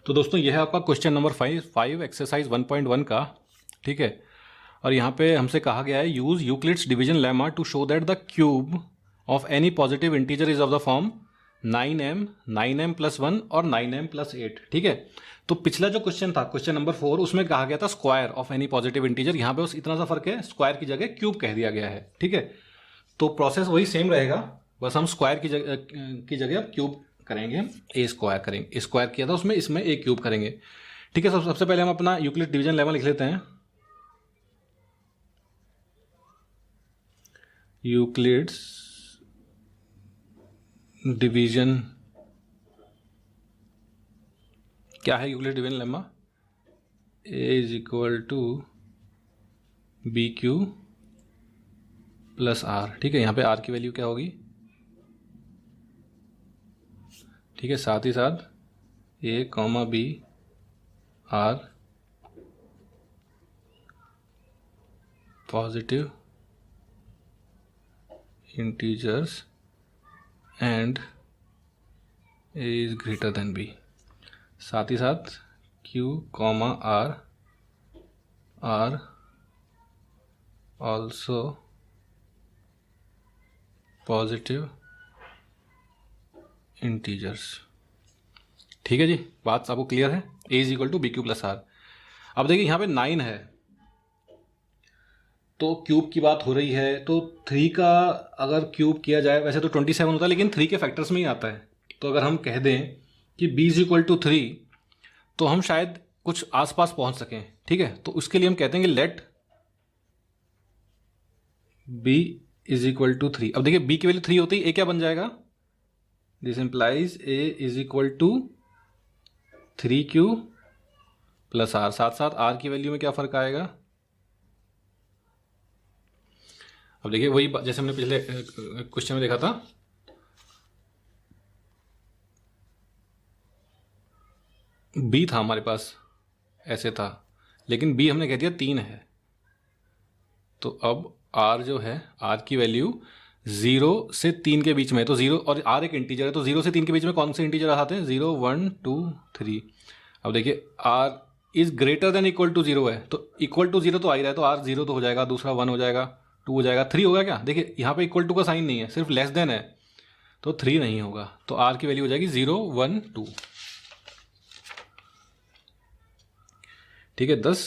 तो दोस्तों यह है आपका क्वेश्चन नंबर 5 एक्सरसाइज 1.1 का। ठीक है, और यहाँ पे हमसे कहा गया है use Euclid's division lemma to show that the cube of any positive integer is of the form 9m 9m+1 और 9m+8। ठीक है, तो पिछला जो क्वेश्चन था क्वेश्चन नंबर 4 उसमें कहा गया था square of any positive integer. यहाँ पे बस इतना सा फर्क है, स्क्वायर की जगह क्यूब कह दिया गया है। ठीक है, तो प्रोसेस वही सेम रहेगा, बस हम स्क्वायर की जगह अब क्यूब करेंगे। ए स्क्वायर करेंगे, ए स्क्वायर किया था उसमें, इसमें ए क्यूब करेंगे। ठीक है, सबसे पहले हम अपना यूक्लिड डिवीजन लेमा लिख लेते हैं। यूक्लिड्स डिवीजन क्या है? Euclid division lemma a is equal to b q plus r. ठीक है, यहाँ पे आर की वैल्यू क्या होगी? ठीक है, साथ ही साथ a comma b are positive integers and a is greater than b. साथ ही साथ Q comma R are also positive integers. ठीक है जी, बात आपको क्लियर है? A is equal to b q plus r. अब देखिए यहाँ पे 9 है तो क्यूब की बात हो रही है, तो 3 का अगर क्यूब किया जाए, वैसे तो 27 होता है लेकिन 3 के फैक्टर्स में ही आता है। तो अगर हम कह दें कि b इज इक्वल टू 3 तो हम शायद कुछ आसपास पहुंच सकें। ठीक है, तो उसके लिए हम कहते हैं कि let b is equal to 3। अब देखिए b की वैल्यू 3 होती है, a क्या बन जाएगा? This implies a is equal to 3q plus आर। साथ साथ r की वैल्यू में क्या फर्क आएगा? अब देखिए वही जैसे हमने पिछले क्वेश्चन में देखा था, b था हमारे पास, ऐसे था, लेकिन b हमने कह दिया 3 है। तो अब r जो है, r की वैल्यू 0 से 3 के बीच में है। तो 0 और r एक इंटीजर है, तो 0 से 3 के बीच में कौन से इंटीजर आते हैं? 0 1 2 3। अब देखिए r is greater than equal to 0 है, तो इक्वल टू 0 तो आ ही रहा है, तो r 0 तो हो जाएगा, दूसरा 1 हो जाएगा, 2 हो जाएगा, 3 होगा क्या? देखिए यहाँ पे इक्वल टू का साइन नहीं है, सिर्फ लेस देन है, तो 3 नहीं होगा। तो r की वैल्यू हो जाएगी 0 1 2। ठीक है, 10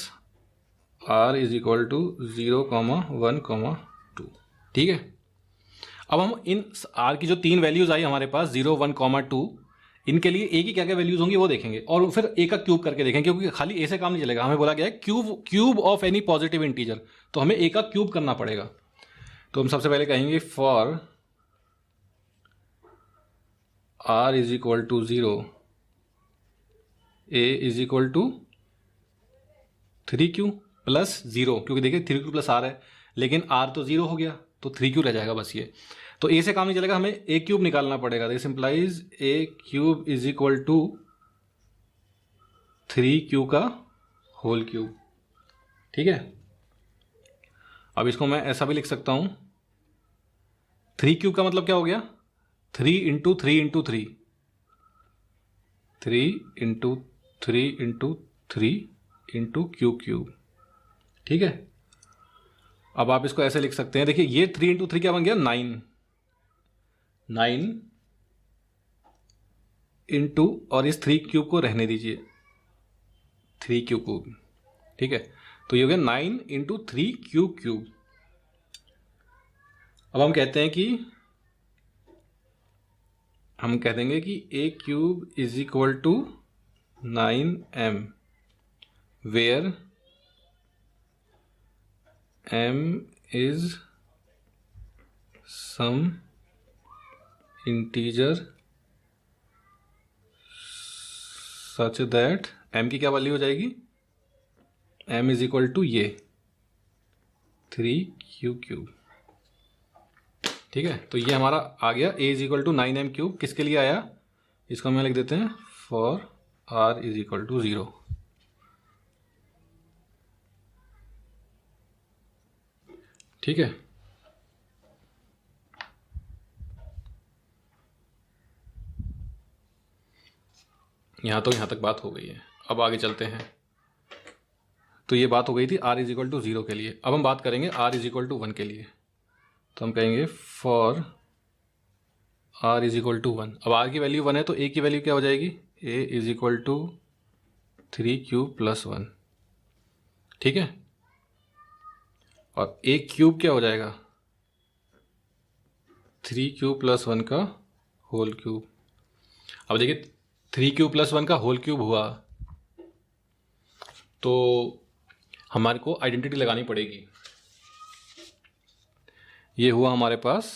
r इज इक्वल टू 0 1 2। ठीक है, अब हम इन r की जो 3 वैल्यूज आई हमारे पास 0 1 2, इनके लिए a की क्या क्या वैल्यूज होंगी वो देखेंगे, और फिर a का क्यूब करके देखेंगे, क्योंकि खाली a से काम नहीं चलेगा। हमें बोला गया है cube of any positive integer, तो हमें a का क्यूब करना पड़ेगा। तो हम सबसे पहले कहेंगे for r is equal to 0 a is equal to 3q plus 0, क्योंकि देखिए 3q प्लस r है, लेकिन r तो 0 हो गया, तो 3q रह जाएगा बस ये। तो a से काम नहीं चलेगा, हमें a क्यूब निकालना पड़ेगा। This implies a cube is equal to 3q का होल क्यूब। ठीक है, अब इसको मैं ऐसा भी लिख सकता हूं, 3q का मतलब क्या हो गया? 3 into 3 into 3, 3 into 3 into 3 into cube. ठीक है, अब आप इसको ऐसे लिख सकते हैं, देखिए ये 3 इंटू 3 क्या बन गया? 9 इंटू, और इस 3 क्यूब को रहने दीजिए, 3 क्यूब। ठीक है, तो ये हो गया 9 इंटू 3 क्यूब। अब हम कहते हैं कि हम कह देंगे कि a cube is equal to 9m, where m is some integer such that m की क्या वैल्यू हो जाएगी? m इज इक्वल टू ये 3q। ठीक है, तो ये हमारा आ गया a is equal to 9m3। किसके लिए आया? इसको हम लिख देते हैं for r is equal to 0। ठीक है, यहाँ तक बात हो गई है। अब आगे चलते हैं। तो ये बात हो गई थी r इज इक्वल टू 0 के लिए। अब हम बात करेंगे r इज इक्वल टू 1 के लिए। तो हम कहेंगे for r is equal to 1। अब r की वैल्यू 1 है तो a की वैल्यू क्या हो जाएगी, a is equal to 3 plus 1। ठीक है, और a क्यूब क्या हो जाएगा, 3 प्लस 1 का होल क्यूब। अब देखिए 3 प्लस 1 का होल क्यूब हुआ तो हमारे को आइडेंटिटी लगानी पड़ेगी। ये हुआ हमारे पास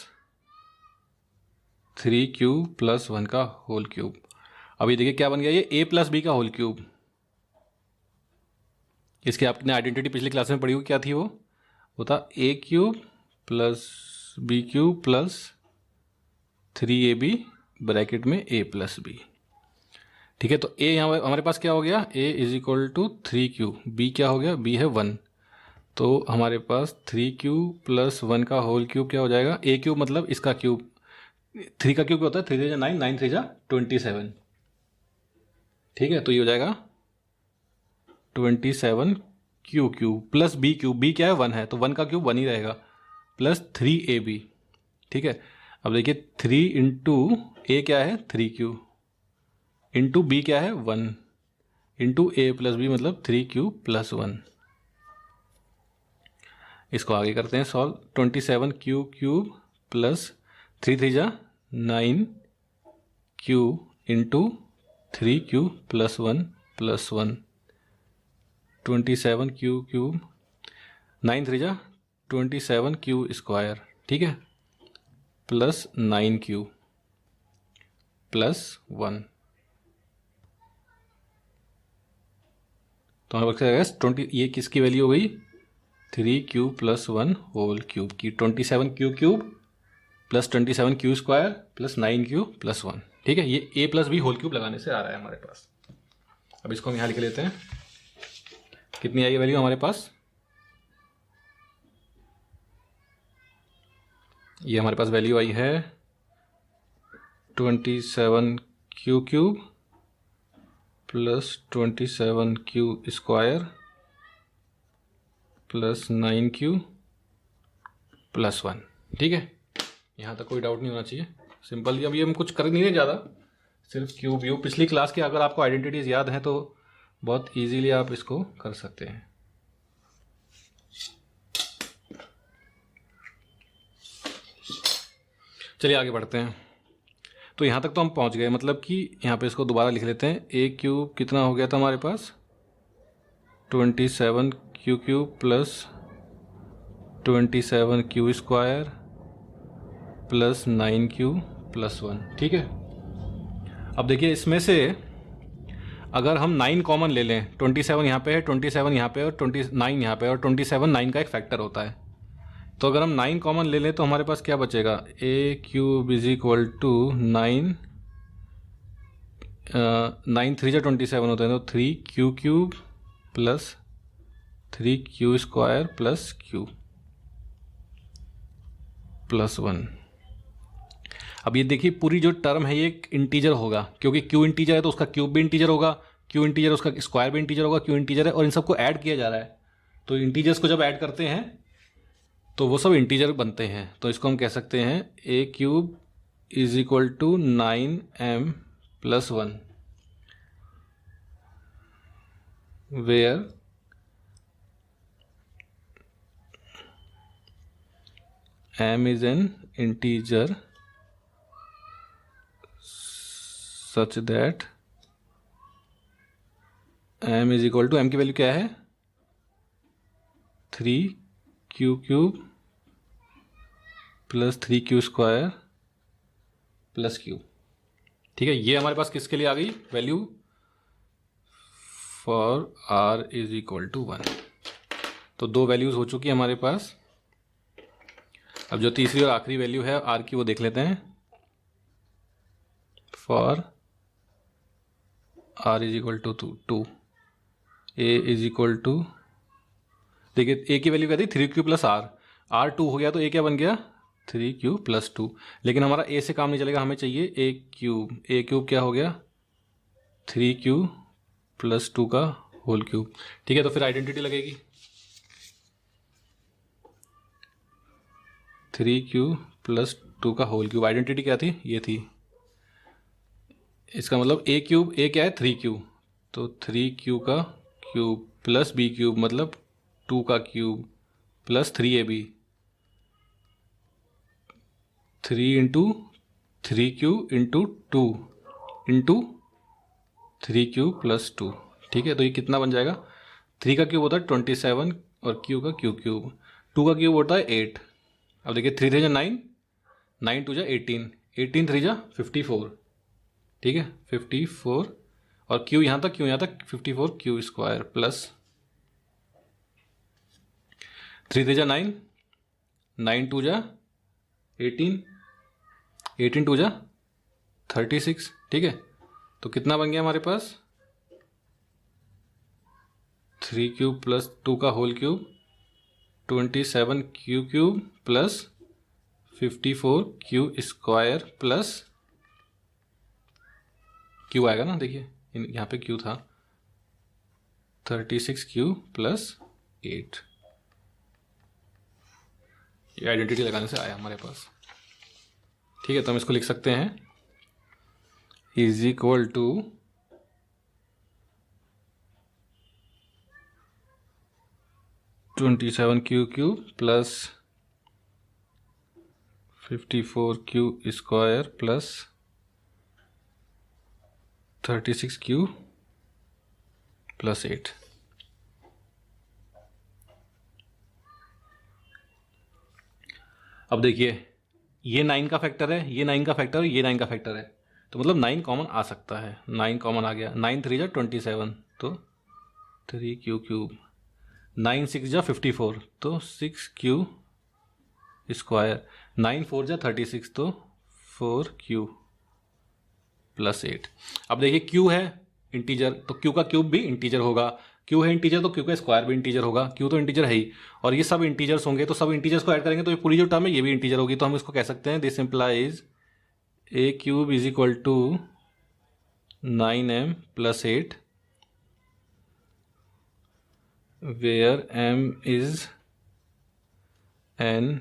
3 प्लस 1 का होल क्यूब। अब ये देखिए क्या बन गया, ये a प्लस बी का होल क्यूब। इसके आपने आइडेंटिटी पिछली क्लास में पढ़ी हुई, क्या थी वो था a cube plus b cube plus 3ab bracket में a प्लस बी। ठीक है, तो a यहाँ हमारे पास क्या हो गया, a is equal to 3q, b क्या हो गया, b है 1, तो हमारे पास 3q प्लस 1 का होल क्यूब क्या हो जाएगा, a क्यूब मतलब इसका क्यूब, 3 का क्यूब क्या होता है, 3 3 9, 9 3 27। ठीक है, तो ये हो जाएगा 27q cube plus b cube, b क्या है 1 है तो 1 का क्यूब 1 ही रहेगा, प्लस 3ab। ठीक है, अब देखिए 3 इंटू a क्या है 3q, इंटू बी क्या है 1, इंटू ए प्लस बी मतलब 3q प्लस 1। इसको आगे करते हैं solve. 27q cube plus 3 3 9q into 3q plus 1 plus 1। 27q cube 9 3 27q square, ठीक है, प्लस 9q प्लस 1। तो हमारे पास 20, ये किसकी वैल्यू हो गई, 3q प्लस 1 होल क्यूब की। 27q cube plus 27q square plus 9q plus 1। ठीक है, ये a plus b whole cube लगाने से आ रहा है हमारे पास। अब इसको हम यहाँ लिख लेते हैं, कितनी आई है वैल्यू हमारे पास, ये हमारे पास वैल्यू आई है 27q cube plus 27q square plus 9q plus 1। ठीक है, यहाँ तक कोई डाउट नहीं होना चाहिए, सिंपल ही। अब ये हम कुछ कर नहीं रहे ज़्यादा, सिर्फ क्यूब यू पिछली क्लास के अगर आपको आइडेंटिटीज़ याद हैं तो बहुत इजीली आप इसको कर सकते हैं। चलिए आगे बढ़ते हैं। तो यहाँ तक तो हम पहुँच गए, मतलब कि यहाँ पे इसको दोबारा लिख लेते हैं। a क्यूब कितना हो गया था हमारे पास, 27q cube plus 27q square plus 9q plus 1। ठीक है, अब देखिए इसमें से अगर हम 9 कॉमन ले लें, 27 यहाँ पे है, 27 यहाँ पे और 29 यहाँ पे, और 27 9 का एक फैक्टर होता है। तो अगर हम 9 कॉमन ले लें तो हमारे पास क्या बचेगा, a cube is equal to 9 3 27 होते हैं, तो 3q cube plus 3q square plus q plus 1। अब ये देखिए पूरी जो टर्म है ये एक इंटीजर होगा, क्योंकि q इंटीजर है तो उसका क्यूब भी इंटीजर होगा, q इंटीजर है उसका स्क्वायर भी इंटीजर होगा, q इंटीजर है और इन सबको ऐड किया जा रहा है। तो इंटीजर्स को जब ऐड करते हैं तो वो सब इंटीजर बनते हैं। तो इसको हम कह सकते हैं a cube is equal to 9m plus 1, where m is an integer such that m is equal to, m की वैल्यू क्या है 3q cube plus 3q square plus q। ठीक है, ये हमारे पास किसके लिए आ गई value, for r is equal to 1। तो दो वैल्यूज हो चुकी है हमारे पास। अब जो तीसरी और आखिरी वैल्यू है r की वो देख लेते हैं। For r is equal to 2, a is equal to, देखिए a की वैल्यू क्या थी 3q प्लस r 2 हो गया तो a क्या बन गया 3q प्लस 2। लेकिन हमारा a से काम नहीं चलेगा, हमें चाहिए a क्यूब क्या हो गया 3q प्लस 2 का होल क्यूब। ठीक है, तो फिर आइडेंटिटी लगेगी 3q प्लस 2 का होल क्यूब। आइडेंटिटी क्या थी, ये थी। इसका मतलब a क्यूब, a क्या है 3q, तो 3q का क्यूब प्लस b क्यूब मतलब 2 का cube plus 3ab, 3 into 3q into 2 into 3q plus 2। ठीक है, तो ये कितना बन जाएगा, 3 का क्यूब होता है 27 और q का क्यूब 2 का क्यूब होता है 8। अब देखिए 3 3 जा 9, 9 2 जा 18, 18 3 जा 54। ठीक है, 54 और q यहाँ तक, q यहाँ तक 54 क्यू स्क्वायर प्लस 3 3 जा 9, 9 2 जा 18, 18 2 जा 36। ठीक है, तो कितना बन गया हमारे पास, 3 क्यूब प्लस 2 का whole cube 27 q cube plus 54 q square plus q आएगा ना, देखिए यहाँ पे क्यू था 36 क्यू प्लस 8। ये आइडेंटिटी लगाने से आया हमारे पास। ठीक है, तो हम इसको लिख सकते हैं is equal to 27 q cube plus 54 q square plus 36 q plus 8। अब देखिए ये 9 का फैक्टर है, ये 9 का फैक्टर है, ये 9 का फैक्टर है, तो मतलब 9 कॉमन आ सकता है। 9 कॉमन आ गया, 9 3 जा 27 तो 3 क्यू क्यूब, 9 6 जा 54 तो 6 क्यू स्क्वायर, 9 4 जा 36 तो 4 क्यू प्लस 8। अब देखिए क्यू है इंटीजर, तो क्यू का क्यूब भी इंटीजर होगा, क्यू है इंटीजर तो क्यू का स्क्वायर भी इंटीजर होगा, क्यू तो इंटीजर है ही, और ये सब इंटीजर्स होंगे, तो सब इंटीजर्स को ऐड करेंगे तो ये पूरी जो टर्म है ये भी इंटीजर होगी। तो हम इसको कह सकते हैं this implies a cube is equal to 9m plus 8 where m is an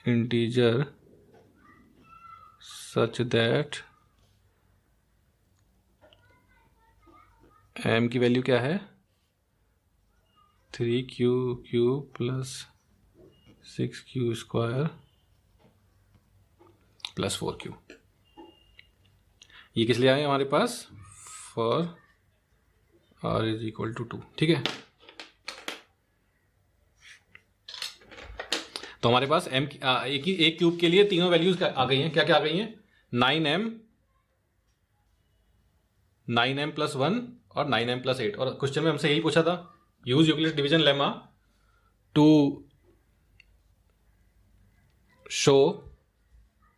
integer such that m की वैल्यू क्या है 3q cube plus 6q square plus 4q। ये किस लिए आए हमारे पास, for r is equal to 2। ठीक है, तो हमारे पास एक क्यूब के लिए तीनों वैल्यूज आ गई हैं। क्या क्या आ गई हैं, 9m प्लस 1 और 9m प्लस 8। और क्वेश्चन में हमसे यही पूछा था, use Euclid division lemma to show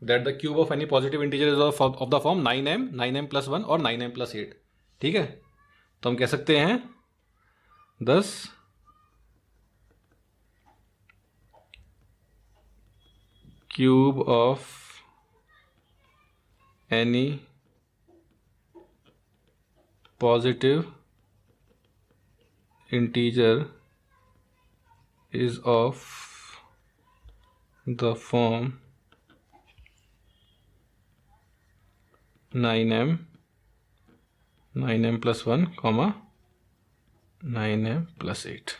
that the cube of any positive integer is of the form 9m plus 1 और 9m प्लस 8। ठीक है, तो हम कह सकते हैं 10 cube of any positive integer is of the form 9m plus 1, 9m plus 8।